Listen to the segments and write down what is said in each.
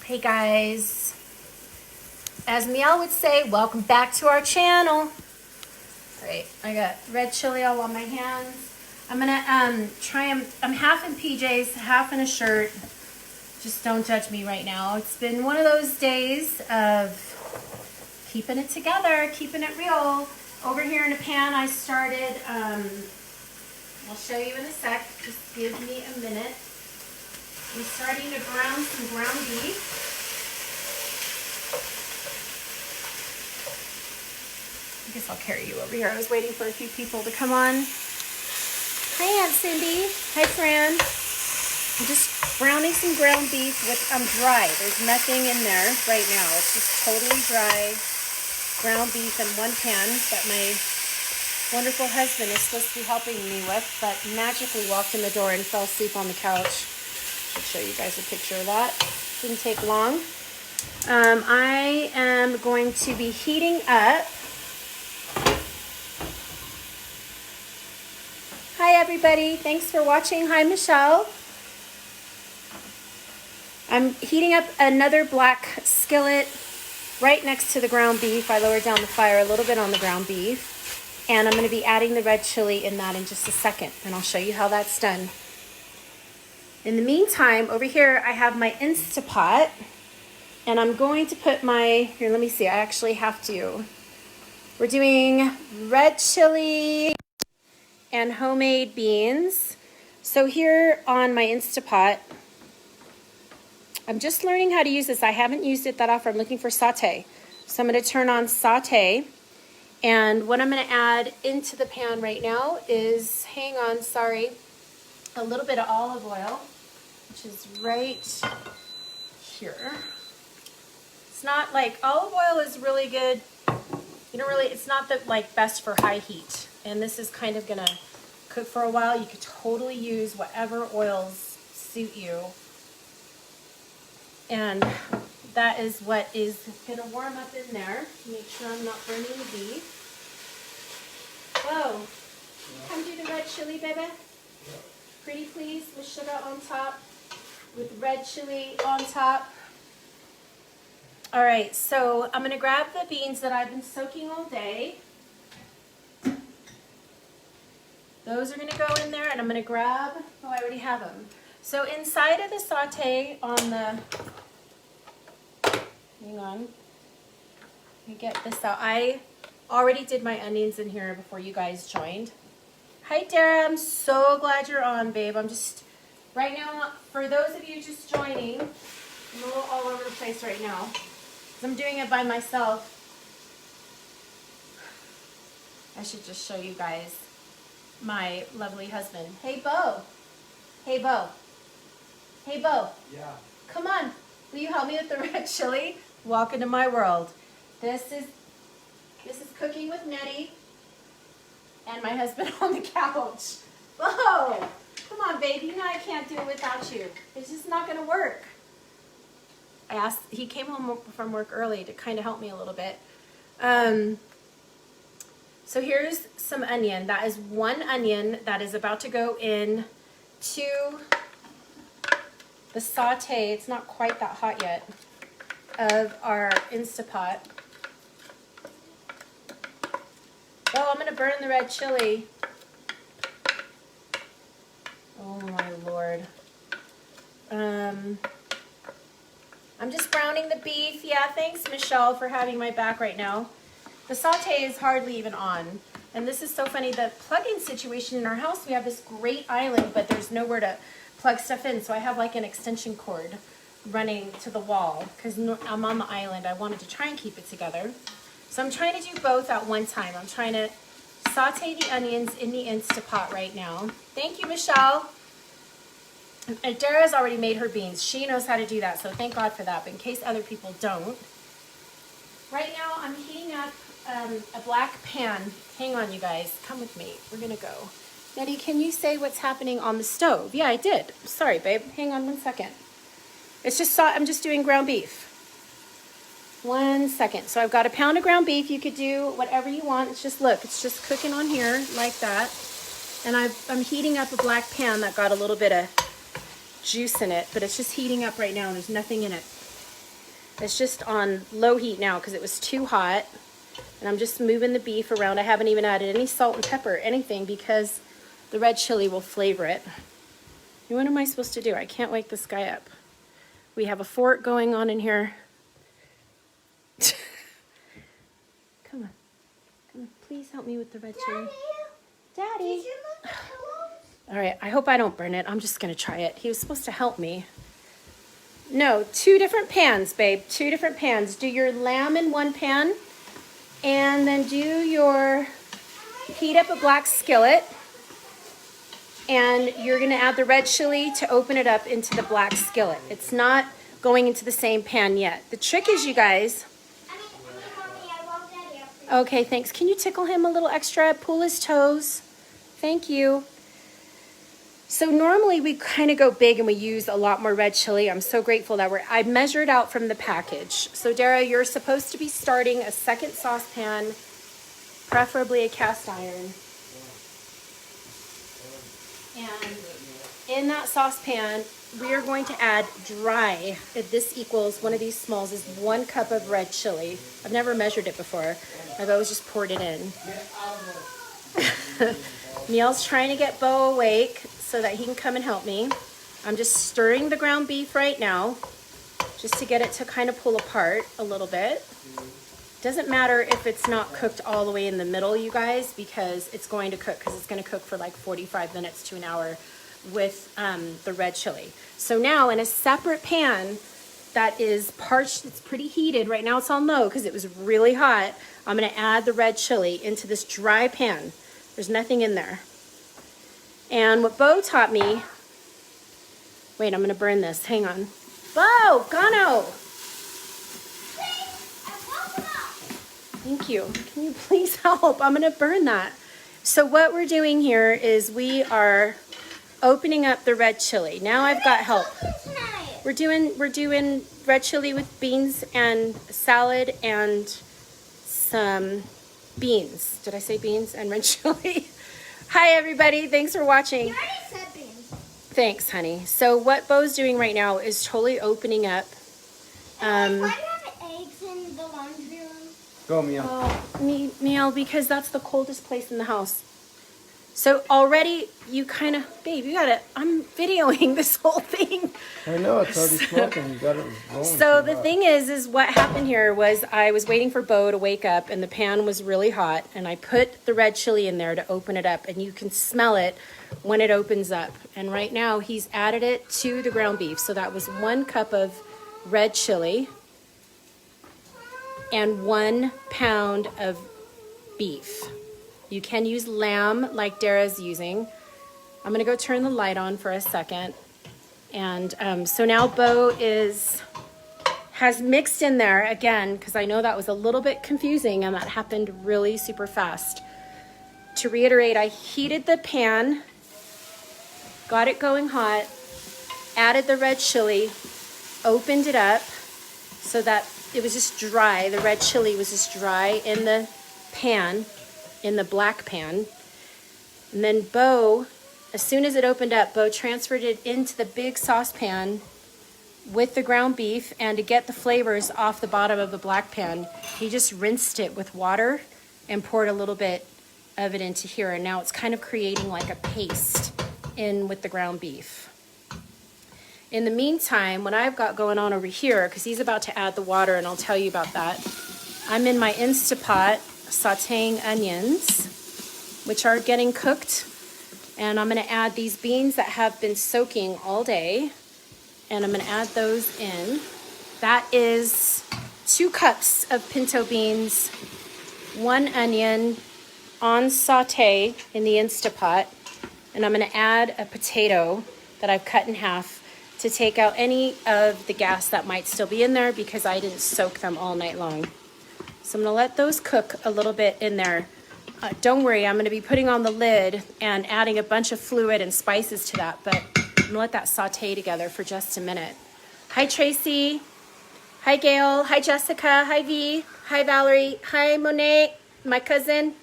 Hey guys, as Miel would say, welcome back to our channel. All right, I got red chili all on my hands. I'm gonna I'm half in PJs, half in a shirt. Just don't judge me right now. It's been one of those days of keeping it together, keeping it real. Over here in a pan, I started, I'll show you in a sec, just give me a minute. I'm starting to brown some ground beef. I guess I'll carry you over here. I was waiting for a few people to come on. Hi, Aunt Cindy. Hi, Fran. I'm just browning some ground beef with, dry. There's nothing in there right now. It's just totally dry ground beef in one pan that my wonderful husband is supposed to be helping me with, but magically walked in the door and fell asleep on the couch. I'll show you guys a picture of that. Didn't take long. I am going to be heating up. Hi everybody, thanks for watching. Hi Michelle. I'm heating up another black skillet right next to the ground beef. I lowered down the fire a little bit on the ground beef. And I'm going to be adding the red chili in that in just a second. And I'll show you how that's done. In the meantime, over here I have my Instapot. And I'm going to put my, here let me see, I actually have to. We're doing red chili and homemade beans. So here on my Instapot, I'm just learning how to use this. I haven't used it that often. I'm looking for saute. So I'm going to turn on saute. And what I'm going to add into the pan right now is, hang on, sorry, a little bit of olive oil, which is right here. It's not like, olive oil is really good. You don't really, it's not the like best for high heat. And this is kind of going to cook for a while. You could totally use whatever oils suit you. And that is what is going to warm up in there. Make sure I'm not burning the beef. Whoa. Come do the red chili, baby. Pretty please, with sugar on top, with red chili on top. All right, so I'm going to grab the beans that I've been soaking all day. Those are going to go in there, and I'm going to grab, oh, I already have them. So inside of the saute on the, hang on, let me get this out. I already did my onions in here before you guys joined. Hi Dara, I'm so glad you're on, babe. I'm just, right now, for those of you just joining, I'm a little all over the place right now, because I'm doing it by myself. I should just show you guys my lovely husband. Hey Bo. Hey Bo. Hey Bo. Yeah. Come on. Will you help me with the red chili? Walk into my world. This is cooking with Nettie and my husband on the couch. Whoa. Come on, baby. You know I can't do it without you. It's just not going to work. He came home from work early to kind of help me a little bit. So here's some onion. That is one onion that is about to go in to the saute. It's not quite that hot yet, of our Instapot. Oh, I'm going to burn the red chili. Oh my Lord. I'm just browning the beef. Yeah, thanks Michelle for having my back right now. The saute is hardly even on. And this is so funny, the plug-in situation in our house, we have this great island, but there's nowhere to plug stuff in. So I have like an extension cord running to the wall because I'm on the island. I wanted to try and keep it together. So I'm trying to do both at one time. I'm trying to saute the onions in the Instapot right now. Thank you, Michelle. And Dara's already made her beans. She knows how to do that, so thank God for that. But in case other people don't, right now I'm heating up a black pan. Hang on, you guys. Come with me. We're going to go. Nettie, can you say what's happening on the stove? Yeah, I did. Sorry, babe. Hang on 1 second. It's just, I'm just doing ground beef. 1 second. So I've got a pound of ground beef. You could do whatever you want. It's just, look, it's just cooking on here like that. And I'm heating up a black pan that got a little bit of juice in it, but it's just heating up right now and there's nothing in it. It's just on low heat now because it was too hot. And I'm just moving the beef around. I haven't even added any salt and pepper or anything because the red chili will flavor it. What am I supposed to do? I can't wake this guy up. We have a fort going on in here. Come on. Come on. Please help me with the red chili. Daddy. All right. I hope I don't burn it. I'm just going to try it. He was supposed to help me. No, 2 different pans, babe. 2 different pans. Do your lamb in one pan. And then heat up a black skillet. And you're going to add the red chili to open it up into the black skillet. It's not going into the same pan yet. The trick is, you guys... Okay, thanks. Can you tickle him a little extra? Pull his toes. Thank you. So normally we kind of go big and we use a lot more red chili. I'm so grateful that I measured out from the package. So Dara, you're supposed to be starting a second saucepan, preferably a cast iron. And in that saucepan, we are going to add dry. This equals, one of these smalls is 1 cup of red chili. I've never measured it before. I've always just poured it in. Neil's trying to get Bo awake so that he can come and help me. I'm just stirring the ground beef right now, just to get it to kind of pull apart a little bit. Doesn't matter if it's not cooked all the way in the middle, you guys, because it's going to cook, because it's going to cook for like 45 minutes to an hour with the red chili. So now in a separate pan that is parched, it's pretty heated. Right now it's on low because it was really hot. I'm going to add the red chili into this dry pan. There's nothing in there. And what Bo taught me, wait, I'm going to burn this. Hang on. Bo, Gano. Thank you. Can you please help? I'm going to burn that. So what we're doing here is we are opening up the red chili. Now I've got help. We're doing red chili with beans and salad and some beans. Did I say beans and red chili? Hi everybody. Thanks for watching. You already said beans. Thanks, honey. So what Bo's doing right now is totally opening up. Why do you have eggs in the laundry room? Go, Mia. Oh, Meow, because that's the coldest place in the house. So already you kind of, babe, you gotta, I'm videoing this whole thing. I know, it's already smoking. You got it rolling. So the thing is what happened here was I was waiting for Bo to wake up and the pan was really hot and I put the red chili in there to open it up and you can smell it when it opens up. And right now he's added it to the ground beef. So that was 1 cup of red chili and 1 pound of beef. You can use lamb like Dara's using. I'm gonna go turn the light on for a second. And so now Bo has mixed in there again, because I know that was a little bit confusing and that happened really super fast. To reiterate, I heated the pan, got it going hot, added the red chili, opened it up so that it was just dry. The red chili was just dry in the pan, in the black pan. And then Bo, as soon as it opened up, Bo transferred it into the big saucepan with the ground beef, and to get the flavors off the bottom of the black pan, he just rinsed it with water and poured a little bit of it into here. And now it's kind of creating like a paste in with the ground beef. In the meantime, what I've got going on over here, because he's about to add the water and I'll tell you about that, I'm in my Instapot sauteing onions, which are getting cooked. And I'm going to add these beans that have been soaking all day. And I'm going to add those in. That is 2 cups of pinto beans, 1 onion on saute in the Instapot. And I'm going to add a potato that I've cut in half to take out any of the gas that might still be in there because I didn't soak them all night long. So I'm going to let those cook a little bit in there. Don't worry, I'm going to be putting on the lid and adding a bunch of fluid and spices to that, but I'm going to let that saute together for just a minute. Hi, Tracy. Hi, Gail. Hi, Jessica. Hi, V. Hi, Valerie. Hi, Monet, my cousin.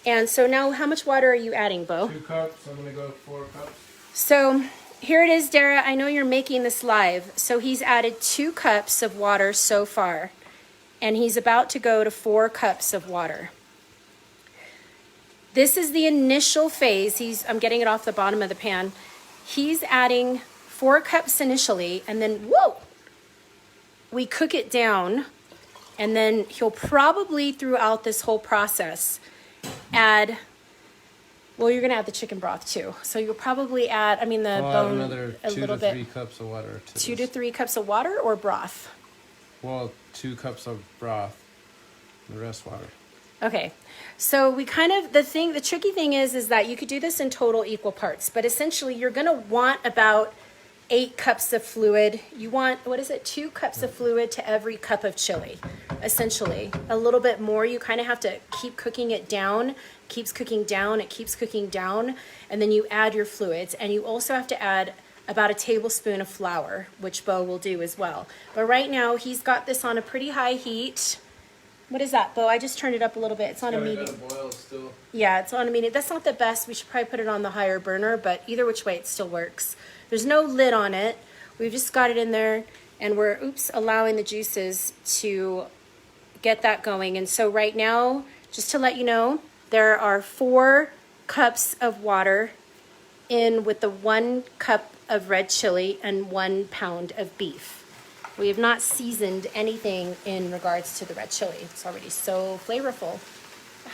And so now how much water are you adding, Bo? 2 cups. I'm going to go 4 cups. So here it is, Dara. I know you're making this live. So he's added 2 cups of water so far, and he's about to go to 4 cups of water. This is the initial phase. I'm getting it off the bottom of the pan. He's adding 4 cups initially, and then, whoa, we cook it down, and then he'll probably, throughout this whole process, add, well, you're gonna add the chicken broth too. So you'll probably add, the bone, another a 2 little to bit. 3 cups of water. 2 to 3 cups of water or broth? Well, 2 cups of broth, the rest water. Okay, so we the tricky thing is that you could do this in total equal parts, but essentially you're gonna want about 8 cups of fluid. You want, 2 cups of fluid to every cup of chili, essentially. A little bit more, you kind of have to keep cooking it down, keeps cooking down, it keeps cooking down, and then you add your fluids, and you also have to add about a tablespoon of flour, which Bo will do as well. But right now, he's got this on a pretty high heat. What is that, Bo? I just turned it up a little bit. It's on a medium. Boil still. Yeah, it's on a medium. That's not the best. We should probably put it on the higher burner, but either which way, it still works. There's no lid on it. We've just got it in there, and we're, allowing the juices to get that going. And so right now, just to let you know, there are 4 cups of water in with the 1 cup of red chili and 1 pound of beef. We have not seasoned anything in regards to the red chili. It's already so flavorful.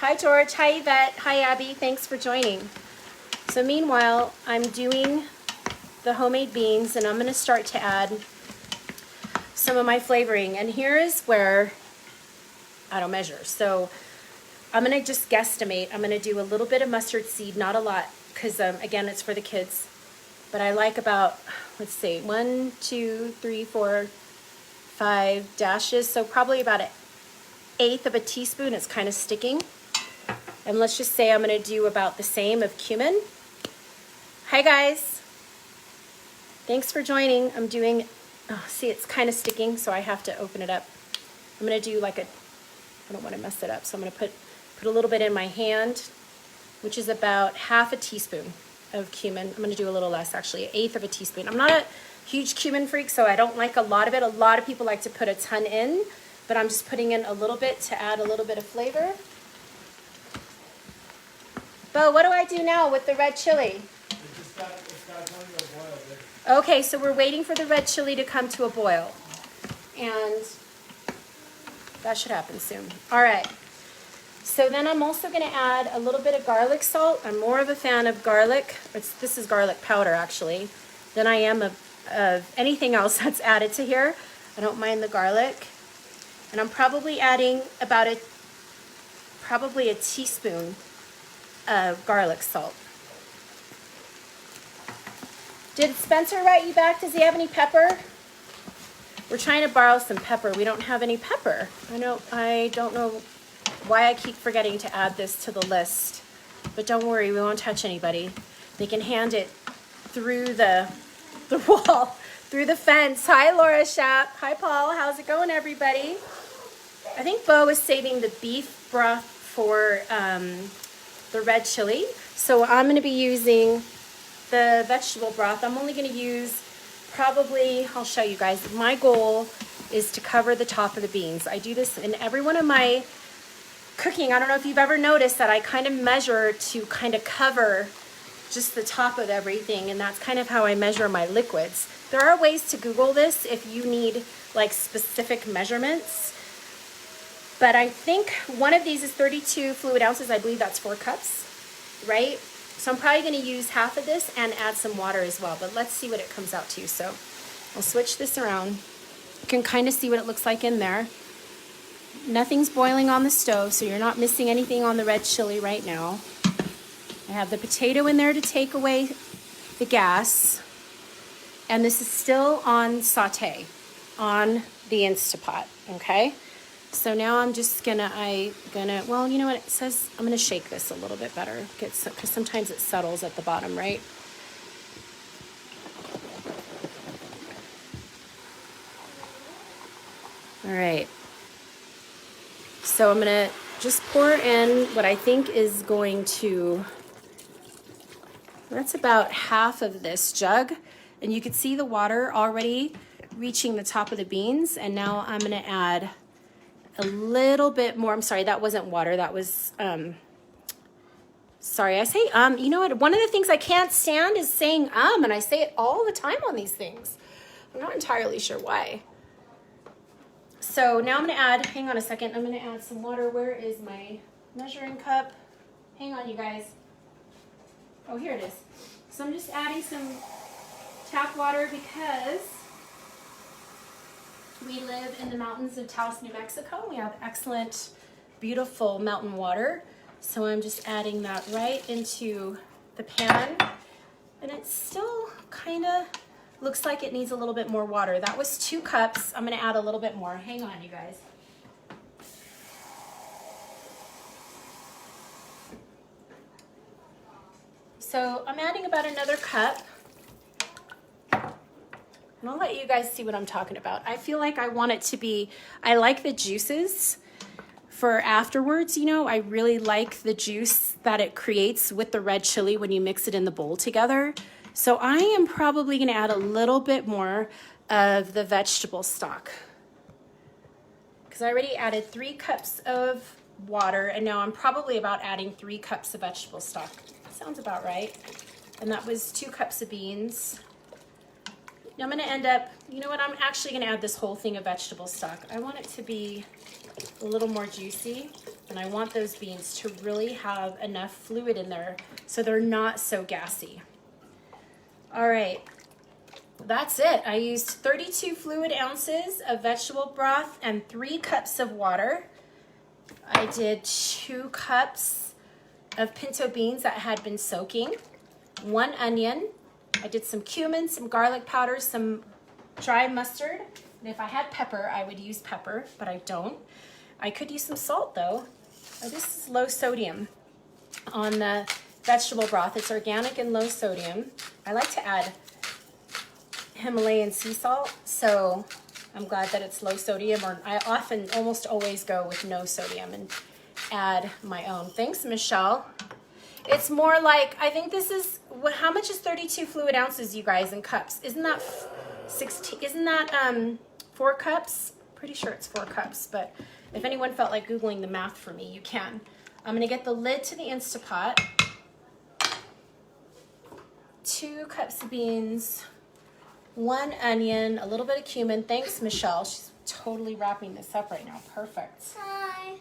Hi, George. Hi, Yvette. Hi, Abby. Thanks for joining. So meanwhile, I'm doing the homemade beans, and I'm going to start to add some of my flavoring. And here is where I don't measure. So I'm going to just guesstimate. I'm going to do a little bit of mustard seed, not a lot, because again, it's for the kids. But I like about, let's see, 1, 2, 3, 4, 5 dashes. So probably about 1/8 of a teaspoon. It's kind of sticking. And let's just say I'm going to do about the same of cumin. Hi, guys. Thanks for joining. I'm doing, see, it's kind of sticking, so I have to open it up. I'm going to do like I don't want to mess it up, so I'm going to put a little bit in my hand, which is about 1/2 teaspoon of cumin. I'm going to do a little less, actually, 1/8 of a teaspoon. I'm not a huge cumin freak, so I don't like a lot of it. A lot of people like to put a ton in, but I'm just putting in a little bit to add a little bit of flavor. Bo, what do I do now with the red chili? It's got going to a boil. Okay, so we're waiting for the red chili to come to a boil. And that should happen soon. All right. So then I'm also going to add a little bit of garlic salt. I'm more of a fan of garlic. This is garlic powder, actually, than I am of anything else that's added to here. I don't mind the garlic. And I'm probably adding about probably a teaspoon of garlic salt. Did Spencer write you back? Does he have any pepper? We're trying to borrow some pepper. We don't have any pepper. I don't know why I keep forgetting to add this to the list. But don't worry, we won't touch anybody. They can hand it through the wall, through the fence. Hi, Laura Shapp. Hi, Paul. How's it going, everybody? I think Bo is saving the beef broth for the red chili. So I'm going to be using the vegetable broth. I'm only going to use probably, I'll show you guys. My goal is to cover the top of the beans. I do this in every one of my cooking. I don't know if you've ever noticed that I kind of measure to kind of cover just the top of everything, and that's kind of how I measure my liquids. There are ways to Google this if you need like specific measurements, but I think one of these is 32 fluid ounces. I believe that's 4 cups, right? So I'm probably going to use half of this and add some water as well, but let's see what it comes out to. So I'll switch this around. You can kind of see what it looks like in there. Nothing's boiling on the stove, so you're not missing anything on the red chili right now. I have the potato in there to take away the gas, and this is still on saute on the Instapot, okay? So now I'm just well, you know what it says? I'm gonna shake this a little bit better, because sometimes it settles at the bottom, right? All right. So I'm gonna just pour in what I think is going to, that's about half of this jug. And you can see the water already reaching the top of the beans. And now I'm gonna add a little bit more. I'm sorry, that wasn't water. That was, sorry, I say you know what? One of the things I can't stand is saying and I say it all the time on these things. I'm not entirely sure why. So now I'm gonna add, hang on a second, I'm gonna add some water. Where is my measuring cup? Hang on, you guys. Oh, here it is. So I'm just adding some tap water because we live in the mountains of Taos, New Mexico. We have excellent, beautiful mountain water. So I'm just adding that right into the pan. And it still kind of looks like it needs a little bit more water. That was 2 cups. I'm gonna add a little bit more. Hang on, you guys. So I'm adding about another cup. And I'll let you guys see what I'm talking about. I feel like I want it to be, I like the juices for afterwards, you know. I really like the juice that it creates with the red chili when you mix it in the bowl together. So I am probably gonna add a little bit more of the vegetable stock, because I already added 3 cups of water, and now I'm probably about adding 3 cups of vegetable stock. Sounds about right. And that was 2 cups of beans. Now I'm gonna end up, you know what, I'm actually gonna add this whole thing of vegetable stock. I want it to be a little more juicy, and I want those beans to really have enough fluid in there so they're not so gassy. All right, that's it. I used 32 fluid ounces of vegetable broth and 3 cups of water. I did 2 cups of pinto beans that had been soaking, 1 onion. I did some cumin, some garlic powder, some dry mustard. And if I had pepper, I would use pepper, but I don't. I could use some salt though. This is low sodium on the vegetable broth. It's organic and low sodium. I like to add Himalayan sea salt, so I'm glad that it's low sodium, or I often, almost always go with no sodium and add my own. Thanks, Michelle. It's more like, I think this is, how much is 32 fluid ounces, you guys, in cups? Isn't that 16, isn't that 4 cups? Pretty sure it's 4 cups, but if anyone felt like Googling the math for me, you can. I'm gonna get the lid to the Instapot. 2 cups of beans, 1 onion, a little bit of cumin. Thanks, Michelle. She's totally wrapping this up right now. Perfect. Hi.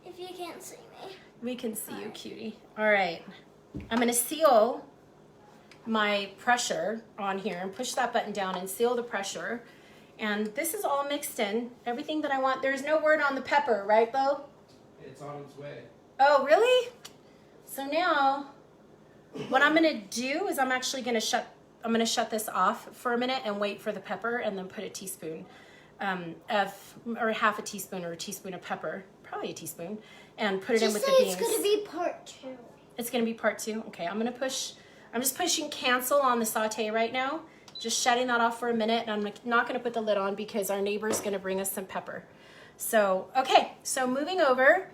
If you can't see me. We can see you, cutie. All right. I'm going to seal my pressure on here and push that button down and seal the pressure. And this is all mixed in. Everything that I want. There's no word on the pepper, right, Bo? It's on its way. Oh, really? So now what I'm going to do is I'm actually going to shut this off for a minute and wait for the pepper, and then put a teaspoon or half a teaspoon or a teaspoon of pepper, probably a teaspoon, and put it in with the beans. It's going to be part 2. It's going to be part 2. Okay, I'm just pushing cancel on the saute right now, just shutting that off for a minute, and I'm not going to put the lid on because our neighbor's going to bring us some pepper. So, okay, so moving over,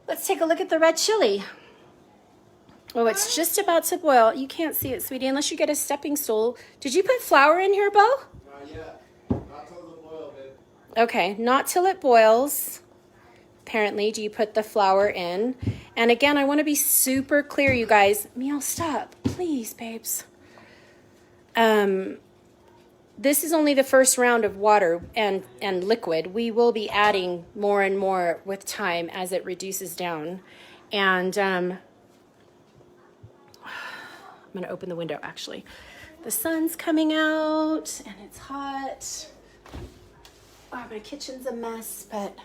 let's take a look at the red chili. Oh, it's just about to boil. You can't see it, sweetie, unless you get a stepping stool. Did you put flour in here, Bo? Not yet. Not till the boil, babe. Okay, not till it boils. Apparently, do you put the flour in? And again, I want to be super clear, you guys. Meow, stop, please, babes. This is only the first round of water and liquid. We will be adding more and more with time as it reduces down. And I'm going to open the window, actually. The sun's coming out, and it's hot. Oh, my kitchen's a mess, but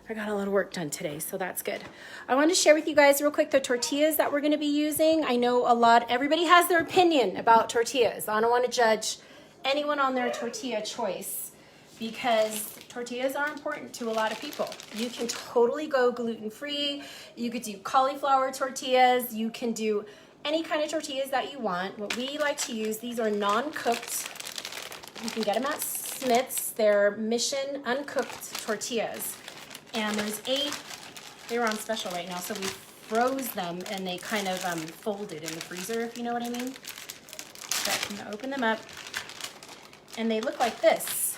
I got a lot of work done today, so that's good. I wanted to share with you guys real quick the tortillas that we're going to be using. I know everybody has their opinion about tortillas. I don't want to judge anyone on their tortilla choice, because tortillas are important to a lot of people. You can totally go gluten-free. You could do cauliflower tortillas. You can do any kind of tortillas that you want. What we like to use, these are non-cooked. You can get them at Smith's. They're Mission uncooked tortillas. And there's 8. They were on special right now, so we froze them and they kind of folded in the freezer, if you know what I mean. I'm gonna open them up, and they look like this.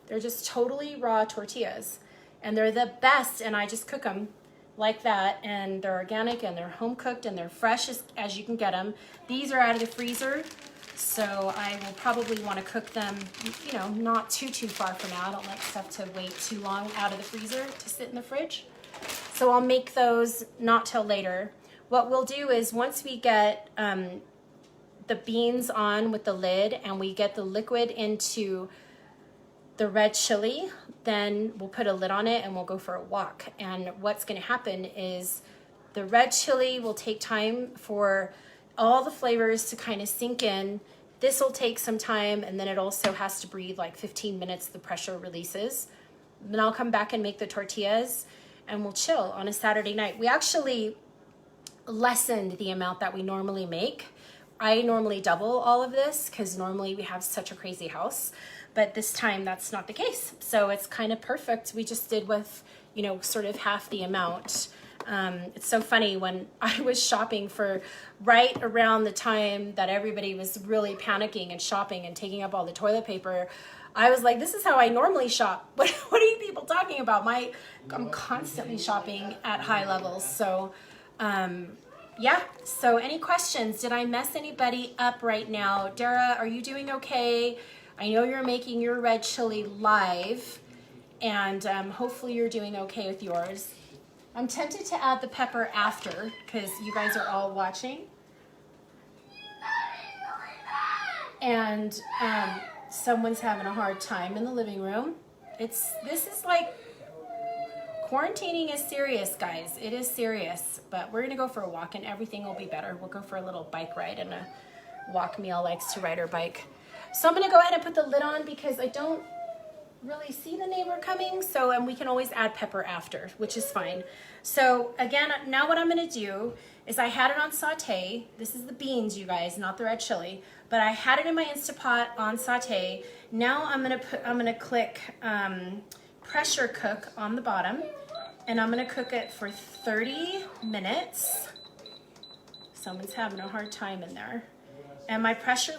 They're just totally raw tortillas, and they're the best, and I just cook them like that, and they're organic, and they're home cooked, and they're fresh as you can get them. These are out of the freezer, so I will probably want to cook them, you know, not too far from now. I don't like stuff to wait too long out of the freezer to sit in the fridge. So I'll make those not till later. What we'll do is once we get the beans on with the lid and we get the liquid into the red chili, then we'll put a lid on it and we'll go for a walk. And what's gonna happen is the red chili will take time for all the flavors to kind of sink in. This will take some time, and then it also has to breathe like 15 minutes, the pressure releases. Then I'll come back and make the tortillas and we'll chill on a Saturday night. We actually lessened the amount that we normally make. I normally double all of this because normally we have such a crazy house, but this time that's not the case. So it's kind of perfect. We just did with, you know, sort of half the amount. It's so funny when I was shopping for right around the time that everybody was really panicking and shopping and taking up all the toilet paper, I was like, this is how I normally shop. What are you people talking about? I'm constantly shopping at high levels. So, yeah. So any questions? Did I mess anybody up right now? Dara, are you doing okay? I know you're making your red chili live, and hopefully you're doing okay with yours. I'm tempted to add the pepper after because you guys are all watching. And someone's having a hard time in the living room. This is like, quarantining is serious, guys. It is serious, but we're gonna go for a walk and everything will be better. We'll go for a little bike ride and a walk. Meal likes to ride her bike. So I'm gonna go ahead and put the lid on because I don't really see the neighbor coming. So, and we can always add pepper after, which is fine. So again, now what I'm gonna do is I had it on saute. This is the beans, you guys, not the red chili, but I had it in my Instapot on saute. Now I'm gonna click pressure cook on the bottom, and I'm gonna cook it for 30 minutes. Someone's having a hard time in there. And my pressure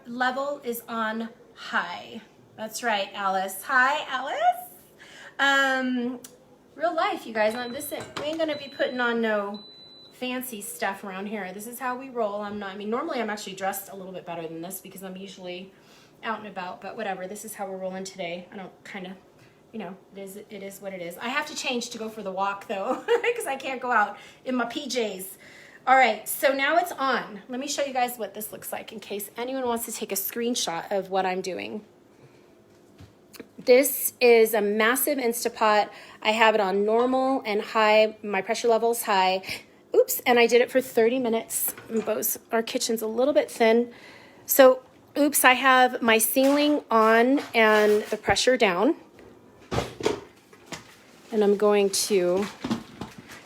level is on high. That's right, Alice. Hi, Alice. Real life, you guys. We ain't gonna be putting on no fancy stuff around here. This is how we roll. Normally I'm actually dressed a little bit better than this because I'm usually out and about, but whatever. This is how we're rolling today. I don't kind of, you know, it is what it is. I have to change to go for the walk though because I can't go out in my PJs. All right, so now it's on. Let me show you guys what this looks like in case anyone wants to take a screenshot of what I'm doing. This is a massive Instapot. I have it on normal and high. My pressure level's high. Oops, and I did it for 30 minutes. Our kitchen's a little bit thin. So, oops, I have my ceiling on and the pressure down. And I'm going to,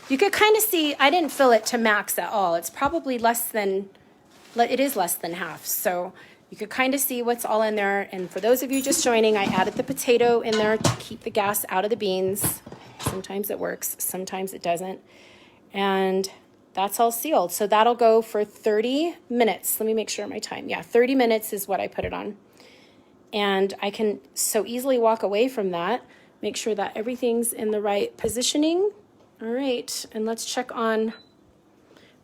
you could kind of see, I didn't fill it to max at all. It's probably it is less than half. So you could kind of see what's all in there. And for those of you just joining, I added the potato in there to keep the gas out of the beans. Sometimes it works, sometimes it doesn't. And that's all sealed. So that'll go for 30 minutes. Let me make sure my time. Yeah, 30 minutes is what I put it on. And I can so easily walk away from that, make sure that everything's in the right positioning. All right, and let's check on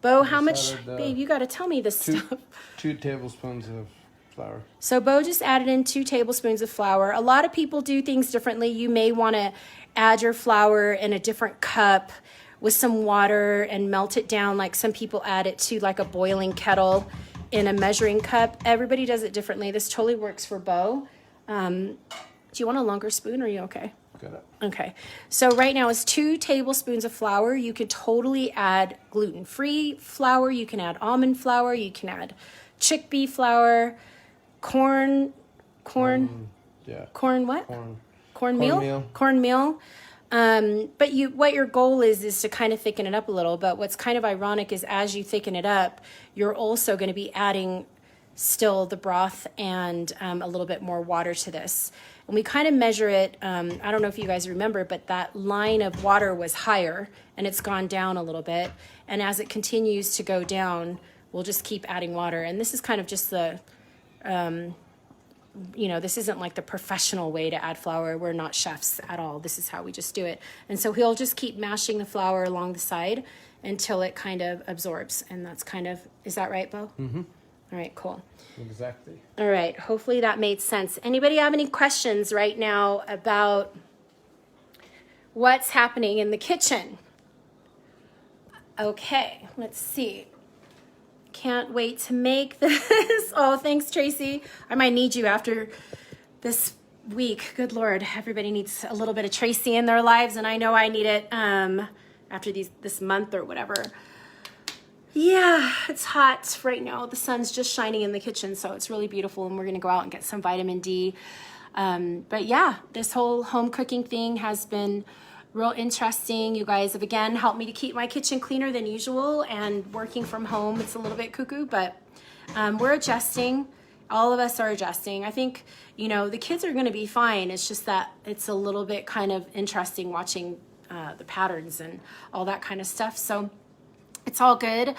Bo. How much, babe, you got to tell me this stuff. 2 tablespoons of flour. So Bo just added in 2 tablespoons of flour. A lot of people do things differently. You may want to add your flour in a different cup with some water and melt it down. Like some people add it to like a boiling kettle in a measuring cup. Everybody does it differently. This totally works for Bo. Do you want a longer spoon or are you okay? Got it. Okay, so right now it's 2 tablespoons of flour. You could totally add gluten-free flour. You can add almond flour. You can add chickpea flour, cornmeal. But what your goal is to kind of thicken it up a little. But what's kind of ironic is as you thicken it up, you're also going to be adding still the broth and a little bit more water to this. And we kind of measure it, I don't know if you guys remember, but that line of water was higher and it's gone down a little bit. And as it continues to go down, we'll just keep adding water. And this is kind of just the You know, this isn't like the professional way to add flour. We're not chefs at all. This is how we just do it. And so he'll just keep mashing the flour along the side until it kind of absorbs. And that's kind of, is that right, Bo? Mm-hmm. All right, cool. Exactly. All right, hopefully that made sense. Anybody have any questions right now about what's happening in the kitchen? Okay, let's see. Can't wait to make this. Oh, thanks, Tracy. I might need you after this week. Good Lord, everybody needs a little bit of Tracy in their lives, and I know I need it after this month or whatever. Yeah, it's hot right now. The sun's just shining in the kitchen, so it's really beautiful, and we're gonna go out and get some vitamin D. But yeah, this whole home cooking thing has been real interesting. You guys have again helped me to keep my kitchen cleaner than usual, and working from home, it's a little bit cuckoo, but we're adjusting. All of us are adjusting. I think, you know, the kids are going to be fine. It's just that it's a little bit kind of interesting watching the patterns and all that kind of stuff. So it's all good.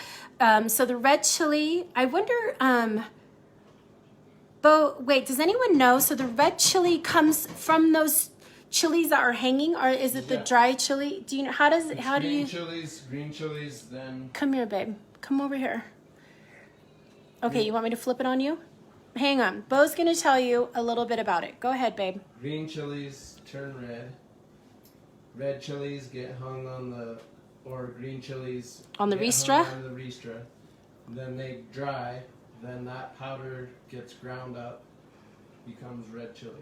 So the red chili, I wonder, Bo, wait, does anyone know? So the red chili comes from those chilies that are hanging, or is it the dry chili? Do you know how do you green chilies, then come here, babe, come over here. Okay, you want me to flip it on you? Hang on, Bo's gonna tell you a little bit about it. Go ahead, babe. green chilies turn red chilies get hung on the, or green chilies On the get ristra? hung on the ristra, then they dry, then that powder gets ground up, becomes red chili.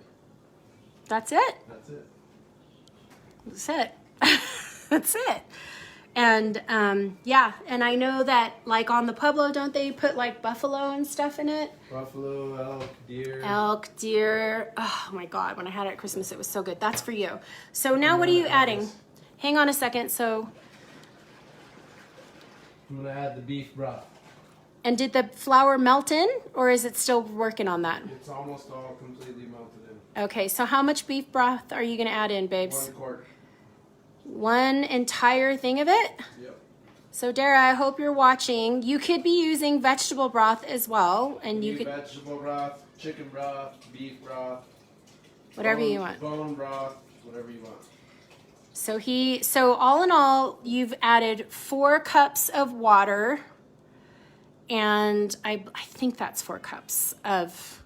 That's it. That's it. That's it. That's it. And yeah, and I know that like on the Pueblo, don't they put like buffalo and stuff in it? Buffalo, elk, deer. Elk, deer. Oh my God, when I had it at Christmas, it was so good. That's for you. So now what are you adding? Hang on a second. So, I'm gonna add the beef broth. and did the flour melt in, or is it still working on that? It's almost all completely melted in. Okay, so how much beef broth are you gonna add in, babes? 1 quart. One entire thing of it? Yep. So Dara, I hope you're watching. You could be using vegetable broth as well, and you could vegetable broth, chicken broth, beef broth, whatever you want. Bone broth, whatever you want. So all in all, you've added 4 cups of water, and I think that's 4 cups of,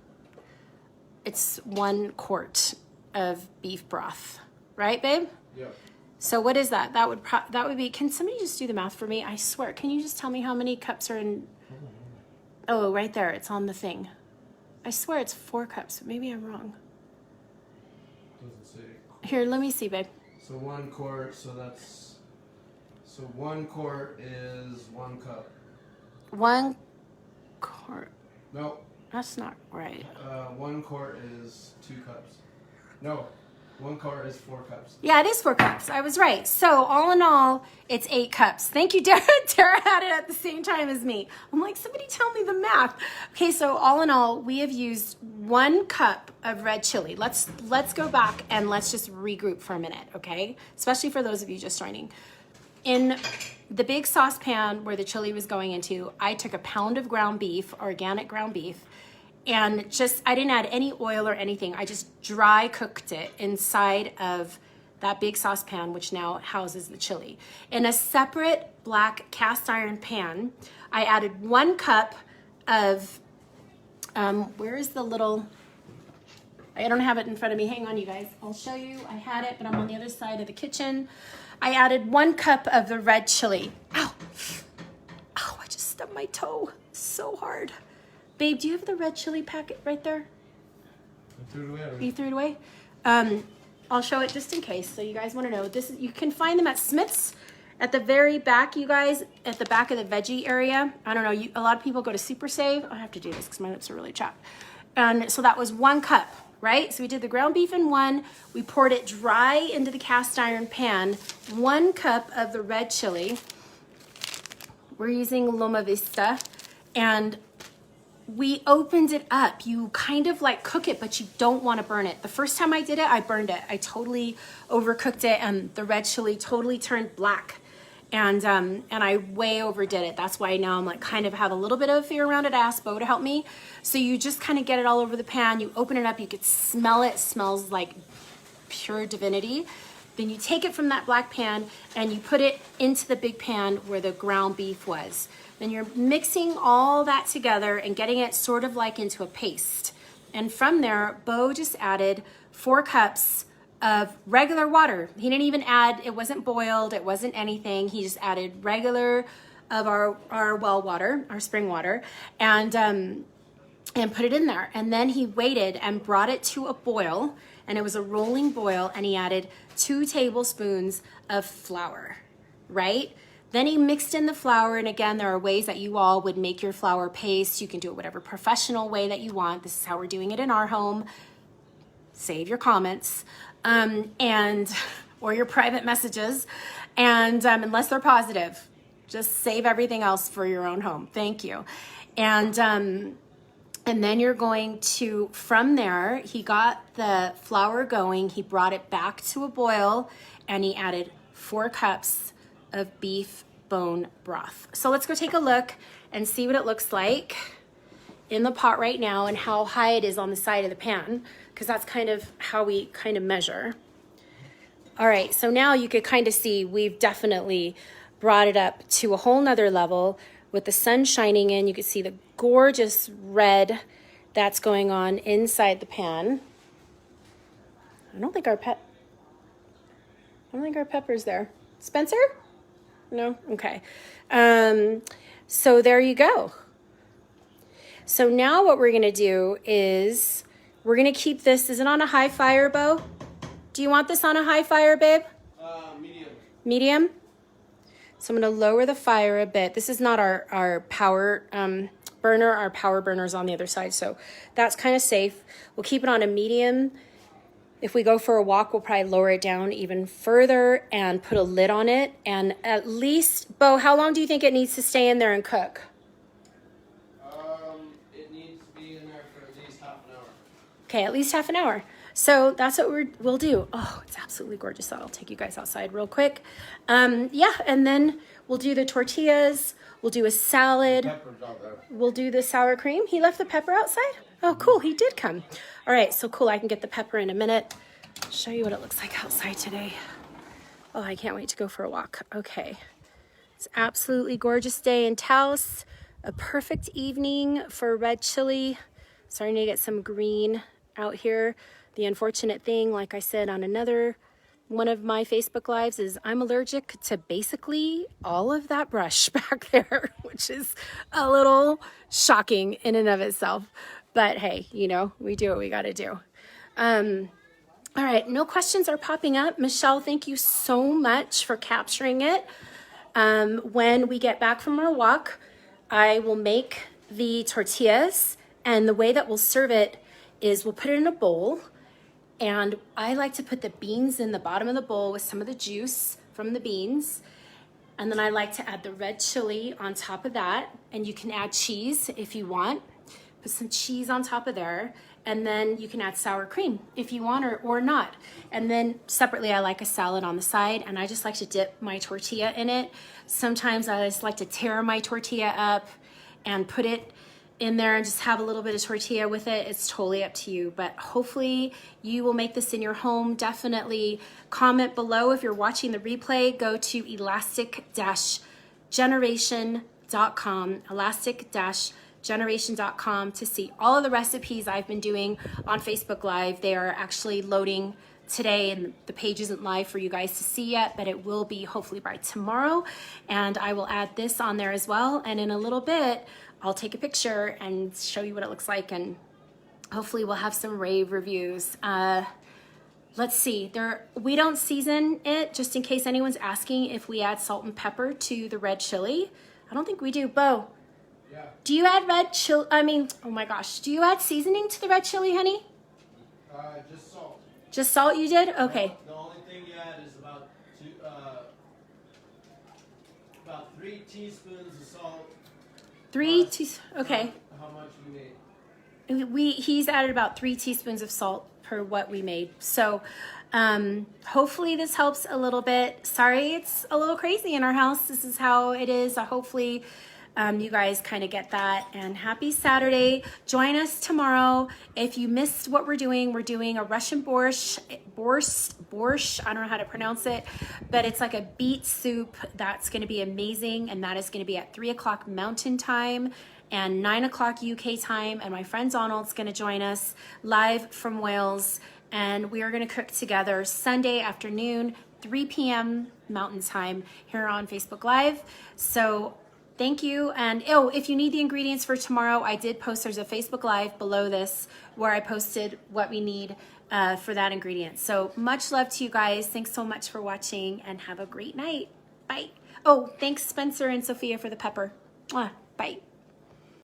it's 1 quart of beef broth, right, babe? Yep. So what is that? That would be, can somebody just do the math for me? I swear, can you just tell me how many cups are in? Oh, right there, it's on the thing. I swear it's 4 cups, but maybe I'm wrong. Doesn't say. Here, let me see, babe. So 1 quart, so 1 quart is 1 cup. 1 quart. No, That's not right. 1 quart is 2 cups. No, 1 quart is 4 cups. Yeah, it is 4 cups. I was right. So all in all, it's 8 cups. Thank you, Dara. Dara had it at the same time as me. I'm like, somebody tell me the math. Okay, so all in all, we have used 1 cup of red chili. Let's go back and let's just regroup for a minute, okay? Especially for those of you just joining. In the big saucepan where the chili was going into, I took a pound of ground beef, organic ground beef, and I didn't add any oil or anything. I just dry cooked it inside of that big saucepan, which now houses the chili. In a separate black cast iron pan, I added 1 cup of, where is the little, I don't have it in front of me. Hang on, you guys. I'll show you. I had it, but I'm on the other side of the kitchen. I added 1 cup of the red chili. Ow. Ow, I just stubbed my toe so hard. Babe, do you have the red chili packet right there? I threw it away already. You threw it away? I'll show it just in case, so you guys want to know. You can find them at Smith's at the very back, you guys, at the back of the veggie area. I don't know, a lot of people go to Super Save. I have to do this because my lips are really chapped. And so that was 1 cup, right? So we did the ground beef in 1. We poured it dry into the cast iron pan. 1 cup of the red chili. We're using Loma Vista. And we opened it up. You kind of like cook it, but you don't want to burn it. The first time I did it, I burned it. I totally overcooked it, and the red chili totally turned black. And I way overdid it. That's why now I'm like kind of have a little bit of fear around it. I asked Bo to help me. So you just kind of get it all over the pan. You open it up. You could smell it. It smells like pure divinity. Then you take it from that black pan and you put it into the big pan where the ground beef was. Then you're mixing all that together and getting it sort of like into a paste. And from there, Bo just added 4 cups of regular water. He didn't even add, it wasn't boiled, it wasn't anything. He just added regular of our well water, our spring water, and put it in there. And then he waited and brought it to a boil, and it was a rolling boil, and he added 2 tablespoons of flour, right? Then he mixed in the flour, and again, there are ways that you all would make your flour paste. You can do it whatever professional way that you want. This is how we're doing it in our home. Save your comments, or your private messages, and unless they're positive, just save everything else for your own home. Thank you. And then you're going to, from there, he got the flour going, he brought it back to a boil, and he added 4 cups of beef bone broth. So let's go take a look and see what it looks like in the pot right now and how high it is on the side of the pan, because that's kind of how we kind of measure. All right, so now you could kind of see we've definitely brought it up to a whole nother level with the sun shining in. You can see the gorgeous red that's going on inside the pan. I don't think our pepper's there. Spencer? No? Okay. So there you go. So now what we're gonna do is we're gonna keep this, is it on a high fire, Bo? Do you want this on a high fire, babe? Medium. Medium? So I'm gonna lower the fire a bit. This is not our power burner. Our power burner's on the other side, so that's kind of safe. We'll keep it on a medium. If we go for a walk, we'll probably lower it down even further and put a lid on it. And at least, Bo, how long do you think it needs to stay in there and cook? It needs to be in there for at least half an hour. Okay, at least half an hour. So that's what we'll do. Oh, it's absolutely gorgeous. I'll take you guys outside real quick. Yeah, and then we'll do the tortillas. We'll do a salad. Pepper's out there. We'll do the sour cream. He left the pepper outside? Oh, cool. He did come. All right, so cool. I can get the pepper in a minute. Show you what it looks like outside today. Oh, I can't wait to go for a walk. Okay. It's absolutely gorgeous day in Taos. A perfect evening for red chili. Starting to get some green out here. The unfortunate thing, like I said on another one of my Facebook lives, is I'm allergic to basically all of that brush back there, which is a little shocking in and of itself. But hey, you know, we do what we got to do. All right, no questions are popping up. Michelle, thank you so much for capturing it. When we get back from our walk, I will make the tortillas, and the way that we'll serve it is we'll put it in a bowl. And I like to put the beans in the bottom of the bowl with some of the juice from the beans. And then I like to add the red chili on top of that. And you can add cheese if you want. Put some cheese on top of there. And then you can add sour cream if you want or not. And then separately, I like a salad on the side. And I just like to dip my tortilla in it. Sometimes I just like to tear my tortilla up and put it in there and just have a little bit of tortilla with it. It's totally up to you, but hopefully you will make this in your home. Definitely comment below if you're watching the replay. Go to elastic-generation.com, elastic-generation.com to see all of the recipes I've been doing on Facebook Live. They are actually loading today, and the page isn't live for you guys to see yet, but it will be hopefully by tomorrow. And I will add this on there as well. And in a little bit, I'll take a picture and show you what it looks like, and hopefully we'll have some rave reviews. Let's see, we don't season it, just in case anyone's asking if we add salt and pepper to the red chili. I don't think we do. Bo, Yeah. do you add red chili? Oh my gosh, do you add seasoning to the red chili, honey? Just salt. Just salt you did? Okay. The only thing you add is about 3 teaspoons of salt. Okay. How much you need? He's added about 3 teaspoons of salt per what we made. So hopefully this helps a little bit. Sorry, it's a little crazy in our house. This is how it is. Hopefully you guys kind of get that. And happy Saturday. Join us tomorrow. If you missed what we're doing a Russian borscht. I don't know how to pronounce it, but it's like a beet soup that's going to be amazing. And that is going to be at 3 o'clock Mountain Time and 9 o'clock UK time. And my friend Donald's going to join us live from Wales. And we are going to cook together Sunday afternoon, 3 p.m. Mountain Time here on Facebook Live. So thank you. And if you need the ingredients for tomorrow, I did post, there's a Facebook Live below this where I posted what we need for that ingredient. So much love to you guys. Thanks so much for watching and have a great night. Bye. Oh, thanks Spencer and Sophia for the pepper. Mwah. Bye.